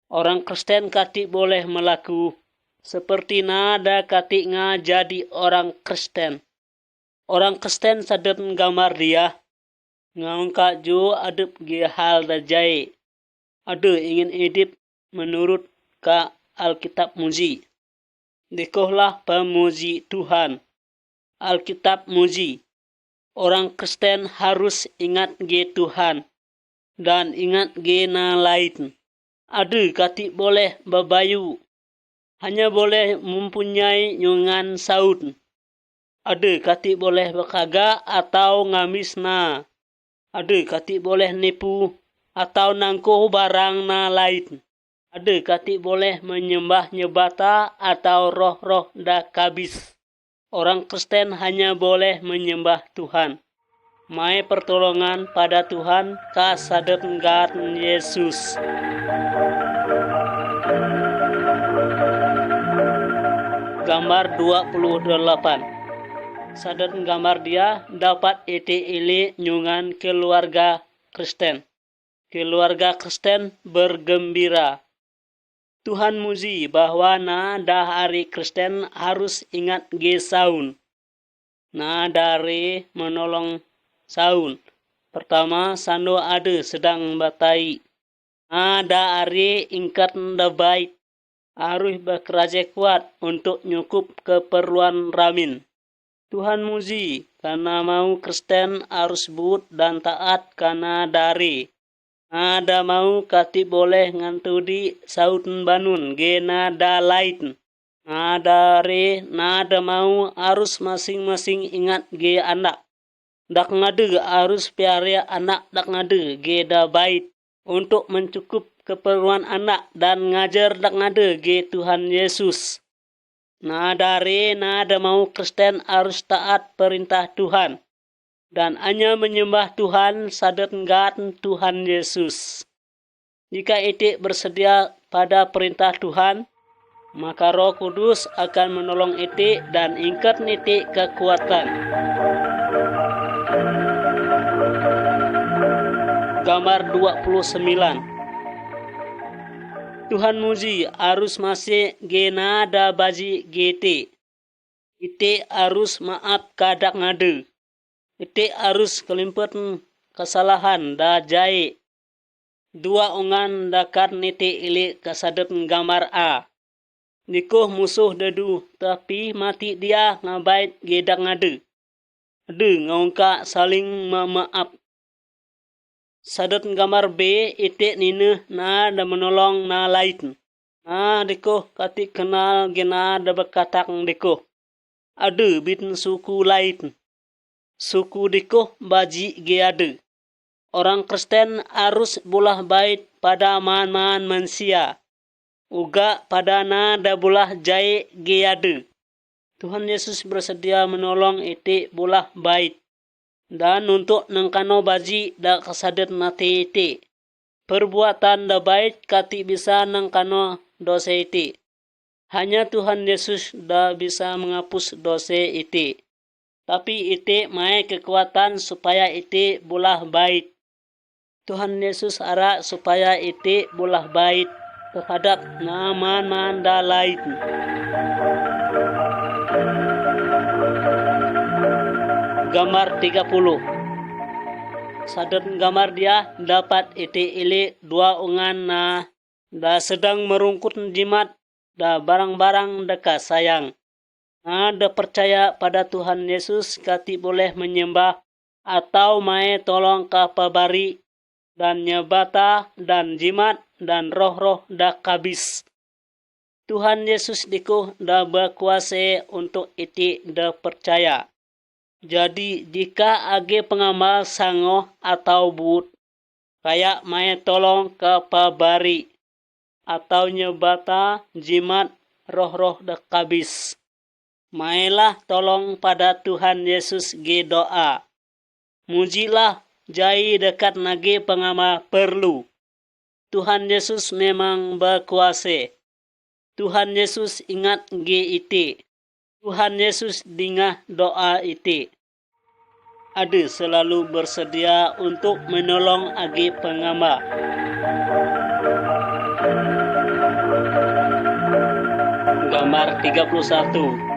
[SPEAKER 2] Orang Kristen kati boleh melaku seperti nada kati nga jadi orang Kristen. Orang Kristen sadet gambar dia. Ngangka jo adep ge hal da jai. Ada ingin hidup menurut ka Alkitab muji. Dekohlah pemuji Tuhan. Alkitab muji. Orang Kristen harus ingat ge Tuhan. Dan ingat ge na lain. Ada kati boleh babayu. Hanya boleh mempunyai nyungan saud. Ada kati boleh bekaga atau ngamisna. Ada kati boleh nipu atau nangkuh barang na lain. Ada kati boleh menyembah nyebata atau roh-roh da kabis. Orang Kristen hanya boleh menyembah Tuhan. Mai pertolongan pada Tuhan ka sadet ngat Yesus. Gambar 28. Sadet gambar dia dapat itik ili nyungan keluarga Kristen. Keluarga Kristen bergembira. Tuhan muji bahwa nada hari Kristen harus ingat ge saun. Nada hari menolong saun. Pertama, sando ada sedang batai. Nada hari ingkat nda baik. Harus bekerja kuat untuk nyukup keperluan ramin. Tuhan muji karena mau Kristen harus but dan taat karena dari. Nada mau kati boleh ngantudi sauten banun ge nada lain. Nada re nada mau harus masing-masing ingat ge anak. Dak ngade harus piara anak dak ngade ge da bait untuk mencukup keperluan anak dan ngajar dak ngade ge Tuhan Yesus. Nada re nada mau Kristen harus taat perintah Tuhan. dan hanya menyembah Tuhan sadat nggan Tuhan Yesus. Jika itik bersedia pada perintah Tuhan, maka Roh Kudus akan menolong itik dan ingkat itik kekuatan. Gambar 29. Tuhan muji arus masih gena da baji GT. Ite arus maaf kadak ngade. Ite arus kelimpet kesalahan da jai. Dua ongan dakat nite ili kasadet gambar A. Nikoh musuh dedu tapi mati dia ngabait gedak ngade. Ade ngongka saling memaaf. Sadet gambar B ite nine na da menolong na lain. Na deko kati kenal gena da bekatak deko. Ada bitin suku lain. Suku deko baji ge ada. Orang Kristen harus bulah bait pada man-man manusia. Uga pada na da bulah jai ge ada. Tuhan Yesus bersedia menolong ite bulah bait. Dan untuk nengkano baji da kasadet mati ite. Perbuatan da bait kati bisa nengkano dosa ite. Hanya Tuhan Yesus da bisa menghapus dosa ite. Tapi ite mae kekuatan supaya ite bulah bait. Tuhan Yesus ara supaya ite bulah bait terhadap man-man da lain. Gambar 30. Sadat gambar dia dapat ite ili dua ungan na da sedang merungkut jimat da barang-barang deka sayang. Na da percaya pada Tuhan Yesus kati boleh menyembah atau mae tolong kapabari dan nyebata dan jimat dan roh-roh da kabis. Tuhan Yesus diko da berkuasa untuk iti da percaya. Jadi jika age pengamal sangoh atau but, kayak mae tolong kapabari atau nyebata jimat roh-roh da kabis. Maelah tolong pada Tuhan Yesus ge doa. Mujilah jai dekat nage pengamal perlu. Tuhan Yesus memang berkuasa. Tuhan Yesus ingat ge ite. Tuhan Yesus dingah doa ite. Ada selalu bersedia untuk menolong age pengamal. Gambar 31.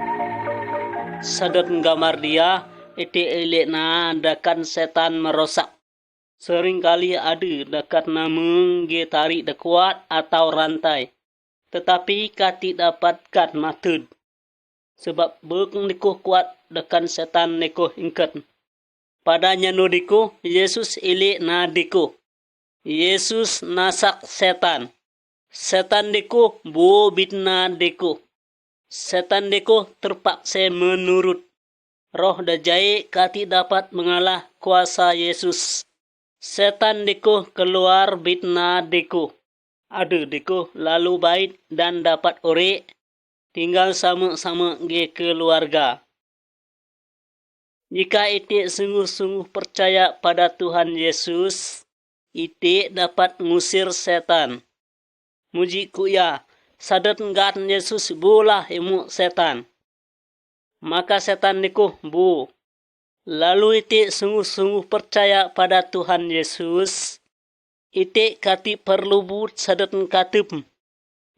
[SPEAKER 2] Sadat gambar dia ite elek na dakan setan merosak. Seringkali ada dekat nama ge tarik dekuat atau rantai. Tetapi kati dapatkan matud. Sebab bekeng dikuh kuat dekan setan nekuh ingkat. Padanya no dikuh Yesus elek na dikuh. Yesus nasak setan. Setan dikuh bu bitna dikuh. Setan deko terpaksa menurut. Roh dajai kati dapat mengalah kuasa Yesus. Setan deko keluar bitna deko. Ada deko lalu bait dan dapat ore. Tinggal sama-sama ge keluarga. Jika ite sungguh-sungguh percaya pada Tuhan Yesus, ite dapat ngusir setan. Muji kuya. Sadat nggan Yesus bulah emu setan. Maka setan nikuh bu. Lalu ite sungguh-sungguh percaya pada Tuhan Yesus. Ite kati perlu but sadat ngkatip.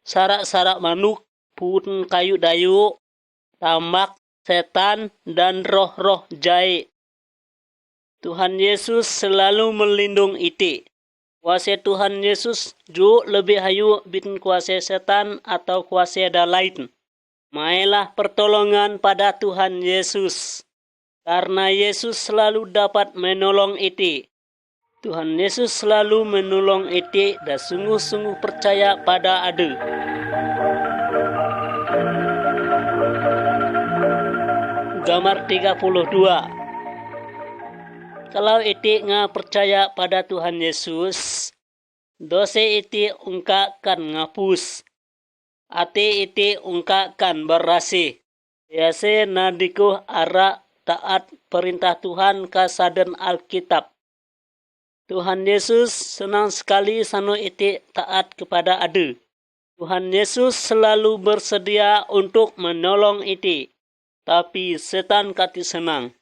[SPEAKER 2] Sarak-sarak manuk, pun kayu dayu, tambak, setan, dan roh-roh jai. Tuhan Yesus selalu melindung ite. Kuasa Tuhan Yesus ju lebih hayu bin kuasa setan atau kuasa da lain. Mailah pertolongan pada Tuhan Yesus. Karena Yesus selalu dapat menolong ite. Tuhan Yesus selalu menolong ite dan sungguh-sungguh percaya pada ade. Gambar 32. Kalau ite nga percaya pada Tuhan Yesus, dosa ite ungkakan ngapus. Ate ite ungkakan berasi. Biasa nadiko ara taat perintah Tuhan kasaden Alkitab. Tuhan Yesus senang sekali sano ite taat kepada ade. Tuhan Yesus selalu bersedia untuk menolong ite. Tapi setan kati senang.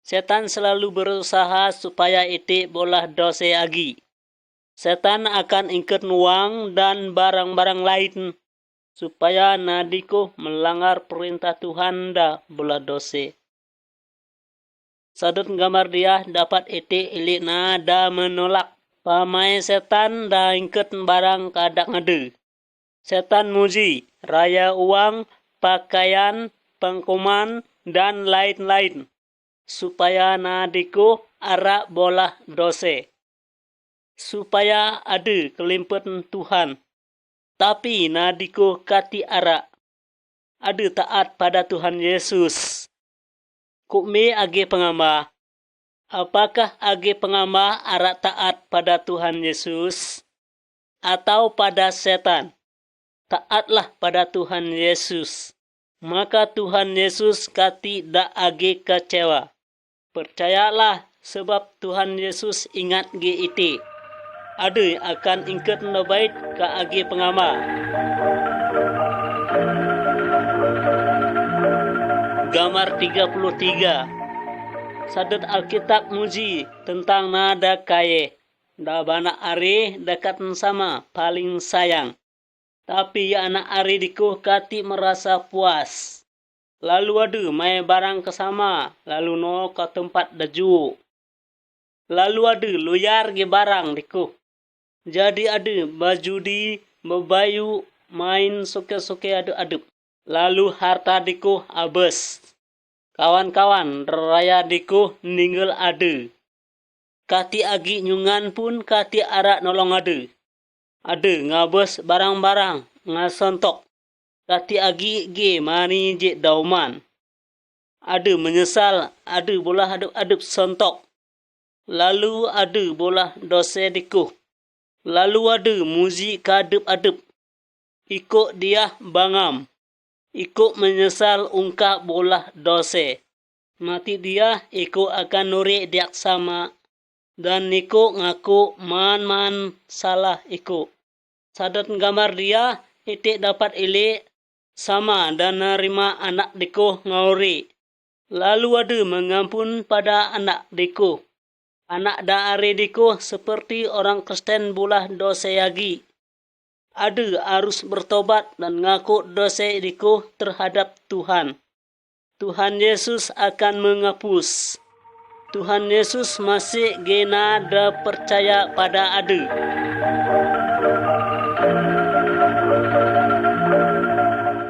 [SPEAKER 2] Setan selalu berusaha supaya ite bolah dosa lagi. Setan akan ingkut uang dan barang-barang lain supaya nadiko melanggar perintah Tuhan dah bolah dosa. Sadut gambar dia dapat ite ilik nada menolak. Pamai setan dah ingkut barang kadak ngade. Setan muji, raya uang, pakaian, pengkuman, dan lain-lain. Supaya nadiko arak bolah dosa. Supaya ada kelimpahan Tuhan. Tapi nadiko kati arak. Ada taat pada Tuhan Yesus. Kukme age pengamba. Apakah age pengamba arak taat pada Tuhan Yesus? Atau pada setan? Taatlah pada Tuhan Yesus. Maka Tuhan Yesus kati dak age kecewa. Percayalah sebab Tuhan Yesus ingat ge ite. Ada akan ingkut nabait ke age pengama. Gambar 33. Sadut Alkitab muji tentang nada kaye. Da bana are dekat sama paling sayang. Tapi anak are diko kati merasa puas. Lalu ada mai barang kesama, lalu no ke tempat daju. Lalu ada luyar ge barang diko. Jadi ada bajudi, bebayu, main soke-soke aduk-aduk. Lalu harta diko abes. Kawan-kawan raya diko ninggal ada. Kati agi nyungan pun kati arak nolong ada. Ada ngabes barang-barang, ngasontok. Kati agi ge mani je dauman. Ada menyesal, ada bolah aduk-aduk sontok. Lalu ada bolah dosa dikuh. Lalu ada muzi kadup-adup. Ikut dia bangam. Ikut menyesal ungkap bolah dosa. Mati dia ikut akan nuri diak sama. Dan ikut ngaku man-man salah ikut. Sadat gambar dia itik dapat ilik sama dan nerima anak diko ngauri. Lalu ada mengampun pada anak diko. Anak daare diko seperti orang Kristen bulah dosa yagi. Ada harus bertobat dan ngaku dosa diko terhadap Tuhan. Tuhan Yesus akan menghapus. Tuhan Yesus masih gena da percaya pada ada.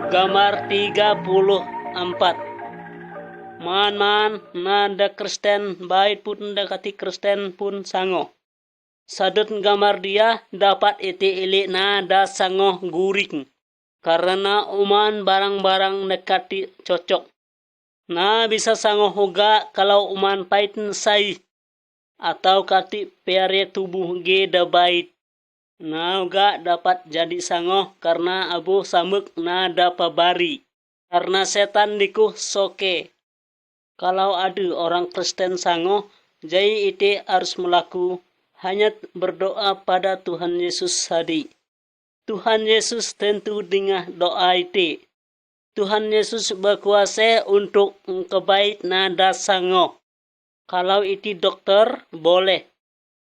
[SPEAKER 2] Gambar 34. Man-man nada Kristen bait pun dekati Kristen pun sango. Sadut gambar dia dapat iti ilik nada sango guring. Karena uman barang-barang dekati cocok. Nah bisa sango hoga kalau uman paitin sai. Atau kati peare tubuh ge da bait. Nah uga dapat jadi sangoh karena abu samuk nada pabari. Karena setan dikuh soke. Kalau ada orang Kristen sangoh, jadi ite harus melaku hanya berdoa pada Tuhan Yesus tadi. Tuhan Yesus tentu dengar doa ite. Tuhan Yesus berkuasa untuk kebait nada sangoh. Kalau iti dokter, boleh.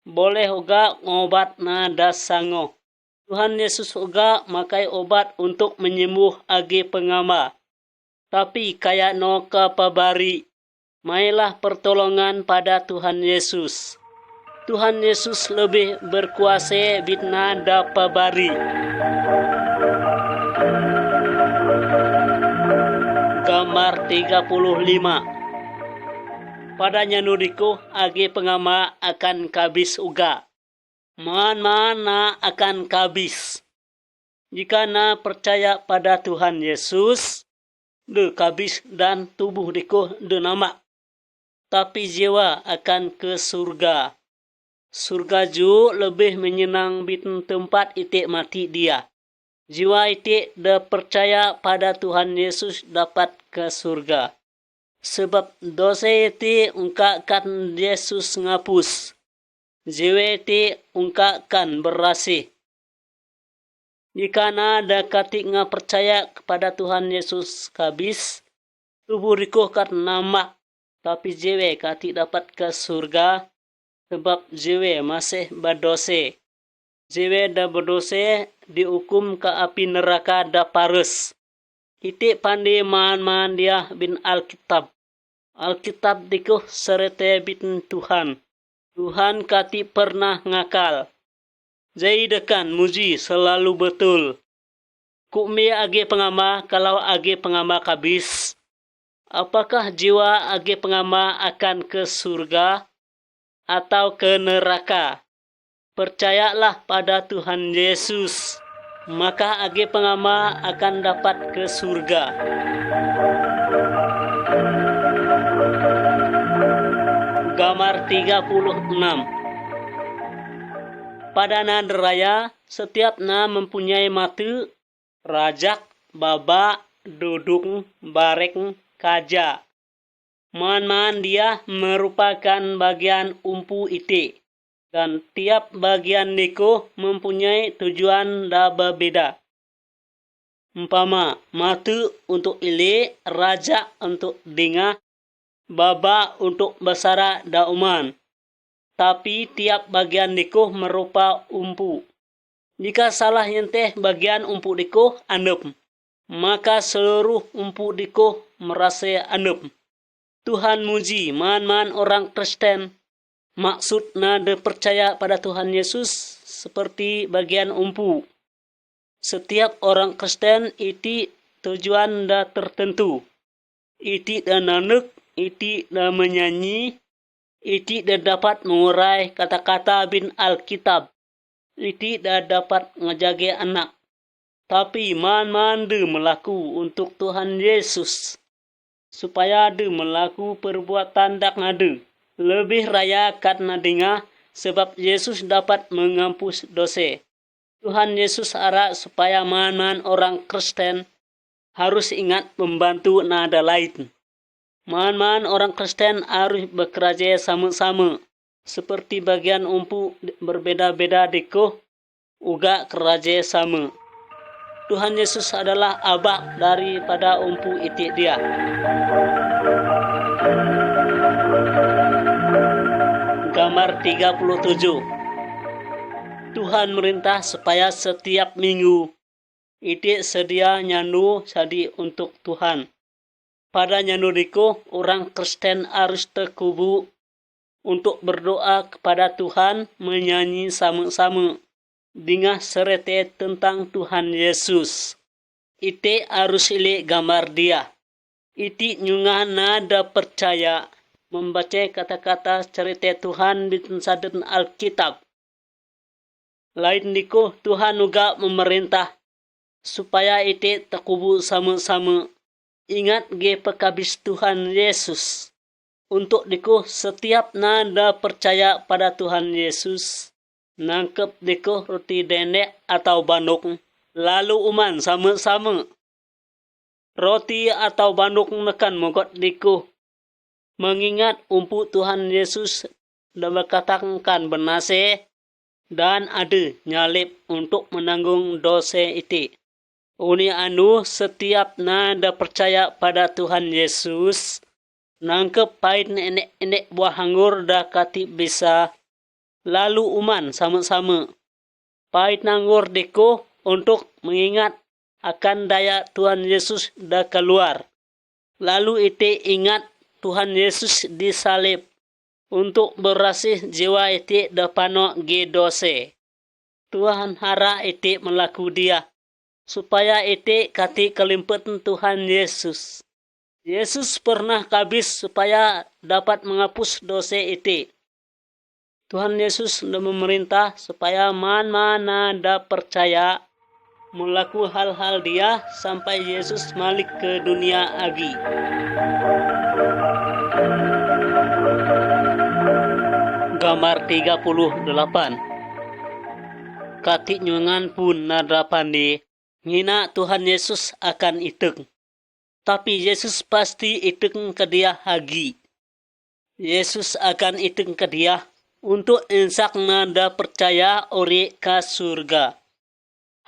[SPEAKER 2] Boleh juga ngobat nada sango. Tuhan Yesus juga makai obat untuk menyembuh age pengama. Tapi kayak no kapabari, mailah pertolongan pada Tuhan Yesus. Tuhan Yesus lebih berkuasa bit nada pabari. Gambar 35. Padanya nuriko age pengama akan kabis uga. Man-mana akan kabis. Jika na percaya pada Tuhan Yesus, de kabis dan tubuh diko de nama. Tapi jiwa akan ke surga. Surga ju lebih menyenang bitin tempat itik mati dia. Jiwa itik de percaya pada Tuhan Yesus dapat ke surga. Sebab dosa iti ungkakan Yesus ngapus. Jiwa iti ungkakan berasih. Jika nada kati percaya kepada Tuhan Yesus kabis, tubuh riko karena mak, tapi jiwa kati dapat ke surga, sebab jiwa masih berdosa. Jiwa da berdosa dihukum ke api neraka da pares. Iti pandi man dia bin Alkitab. Alkitab dikuh serete bin Tuhan. Tuhan kati pernah ngakal. Jaidakan muji selalu betul. Kukmi age pengama kalau age pengama kabis. Apakah jiwa age pengama akan ke surga atau ke neraka? Percayalah pada Tuhan Yesus, maka age pengama akan dapat ke surga. Gambar 36. Pada naderaya, setiap na mempunyai mata, rajak, baba, duduk, barek, kaja. Man dia merupakan bagian umpu iti. Dan tiap bagian niko mempunyai tujuan da berbeda. Umpama, mata untuk ile, rajak untuk dengar, baba untuk basara da uman. Tapi tiap bagian diko merupa umpu. Jika salah yenteh bagian umpu diko andep, maka seluruh umpu diko merasa andep. Tuhan muji man orang Kristen. Maksud nada percaya pada Tuhan Yesus seperti bagian umpu. Setiap orang Kristen iti tujuan da tertentu. Iti da nanek, iti da menyanyi, iti dah dapat mengurai kata-kata bin Alkitab. Iti dah dapat ngejaga anak. Tapi man de melaku untuk Tuhan Yesus. Supaya de melaku perbuatan dak ngade. Lebih raya karena dengar sebab Yesus dapat mengampus dosa. Tuhan Yesus harap supaya man orang Kristen harus ingat membantu nada lain. Man orang Kristen harus bekerja sama-sama. Seperti bagian umpu berbeda-beda diko, uga kerja sama. Tuhan Yesus adalah abak daripada umpu iti dia. Gambar 37. Tuhan merintah supaya setiap minggu iti sedia nyandu jadi untuk Tuhan. Pada nyanuriko, orang Kristen harus terkubu untuk berdoa kepada Tuhan, menyanyi sama-sama dengan serete tentang Tuhan Yesus. Ite harus ile gambar dia. Iti nyunga nada percaya membaca kata-kata cerita Tuhan di saden Alkitab. Lain diko Tuhan juga memerintah supaya ite terkubu sama-sama. Ingat ge pekabis Tuhan Yesus. Untuk diko setiap nada percaya pada Tuhan Yesus. Nangkep diko roti dendek atau banduk. Lalu uman sama-sama. Roti atau banduk nekan mogot diko. Mengingat umpu Tuhan Yesus dan berkatakan benase. Dan ada nyalip untuk menanggung dosa itu. Uni anu setiap nada percaya pada Tuhan Yesus, nangkep pahit enek buah anggur dah kati bisa, lalu uman sama-sama. Pahit anggur deko untuk mengingat akan daya Tuhan Yesus dah keluar. Lalu ite ingat Tuhan Yesus disalib untuk berasih jiwa ite dah pano ge dose. Tuhan hara ite melaku dia. Supaya ite kati kelimpatan Tuhan Yesus. Yesus pernah kabis supaya dapat menghapus dosa ite. Tuhan Yesus sudah memerintah supaya man-mana da percaya melaku hal-hal dia sampai Yesus balik ke dunia agi. Gambar 38. Kati nyungan pun nada pandi. Ngina Tuhan Yesus akan itek. Tapi Yesus pasti iteng ke dia hagi. Yesus akan iteng ke dia untuk ensak nada percaya ori ke surga.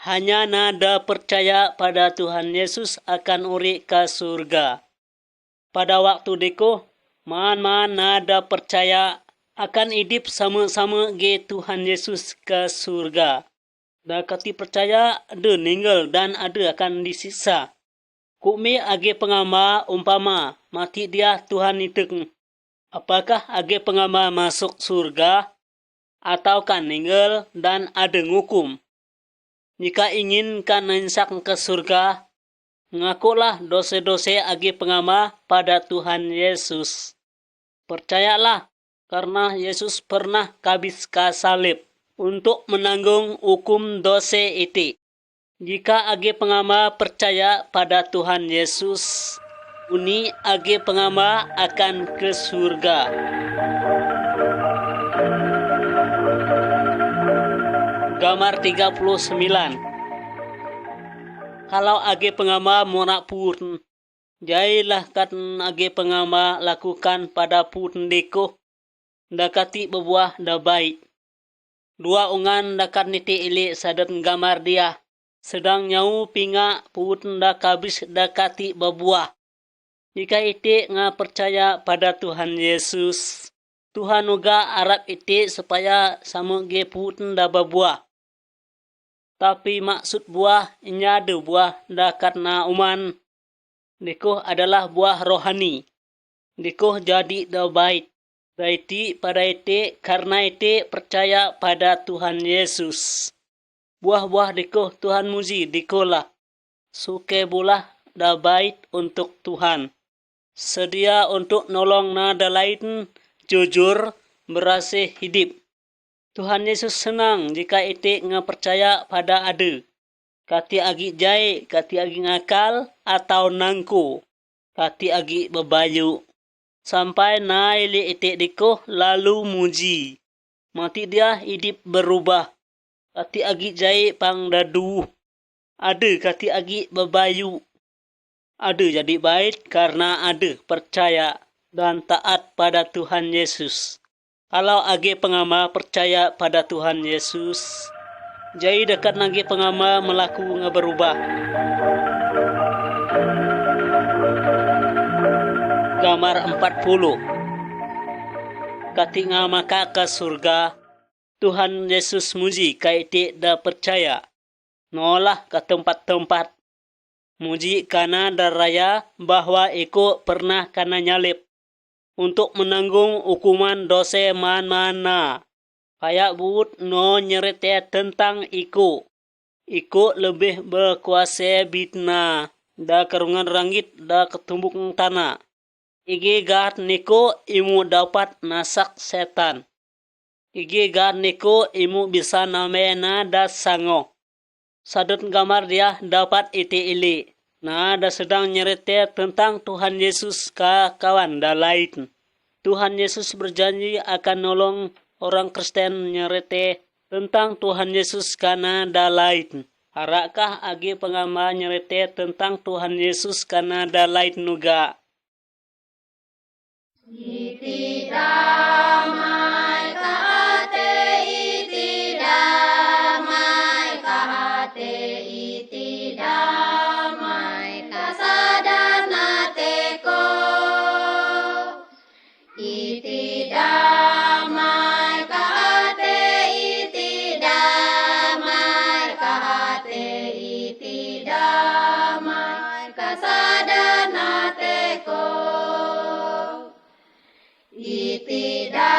[SPEAKER 2] Hanya nada percaya pada Tuhan Yesus akan ori ke surga. Pada waktu deko, man nada percaya akan hidup sama-sama ge Tuhan Yesus ke surga. Dan kati percaya ada ninggal dan ada akan disiksa. Kukme age pengama umpama mati dia Tuhan iteng. Apakah age pengama masuk surga atau kan ninggal dan ada ngukum? Jika ingin kan nensak ke surga, ngakulah dosa-dosa age pengama pada Tuhan Yesus. Percayalah karena Yesus pernah kabis ke salib untuk menanggung hukum dosa itu. Jika age pengama percaya pada Tuhan Yesus, uni age pengama akan ke surga. Gambar 39. Kalau age pengama monak pun, jailah kan age pengama lakukan pada pun deko, dakati berbuah da baik. Dua ungan dakat niti ili sadat gambar dia, sedang nyau pinga pun da kabis dakati berbuah. Jika iti nga percaya pada Tuhan Yesus, Tuhan uga arap iti supaya sama ge pun da berbuah. Tapi maksud buah inyada buah da karena uman. Dikoh adalah buah rohani. Dikoh jadi da baik. Daiti pada iti karena iti percaya pada Tuhan Yesus. Buah-buah dikoh Tuhan muji dikolah. Suke bulah da baik untuk Tuhan. Sedia untuk nolong nada lain jujur berasih hidup. Tuhan Yesus senang jika iti percaya pada ade. Kati agi jai, kati agi ngakal atau nangku. Kati agi bebayu. Sampai naili iti dikoh lalu muji. Mati dia hidup berubah. Kati agi jai pang dadu. Ade kati agi bebayu. Ade jadi baik karena ade percaya dan taat pada Tuhan Yesus. Kalau age pengama percaya pada Tuhan Yesus, jadi dekat age pengama melaku berubah. Gambar 40. Katinga maka ke surga, Tuhan Yesus muji kaiti da percaya. Nolah ke tempat-tempat. Muji karena daraya bahwa iko pernah kana nyalip. Untuk menanggung hukuman dosa mana. Kayak but no nyerite tentang iku. Iku lebih berkuasa bitna. Da kerungan rangit da ketumbuk tanah. Igi gat niko imu dapat nasak setan. Igi gat niko imu bisa namena da sango. Sadut gambar dia dapat iti ili. Nah, ada sedang nyerite tentang Tuhan Yesus ke kawan da lain. Tuhan Yesus berjanji akan nolong orang Kristen nyerite tentang Tuhan Yesus karena da lain. Harakah agi pengama nyerite tentang Tuhan Yesus karena da lain nuga?
[SPEAKER 3] Iti damai ka ate, iti damai ka ate, iti damai ka sadar nate ko. Iti damai ka ate, iti damai ka ate, iti damai ka sadar nate ko. Iti damai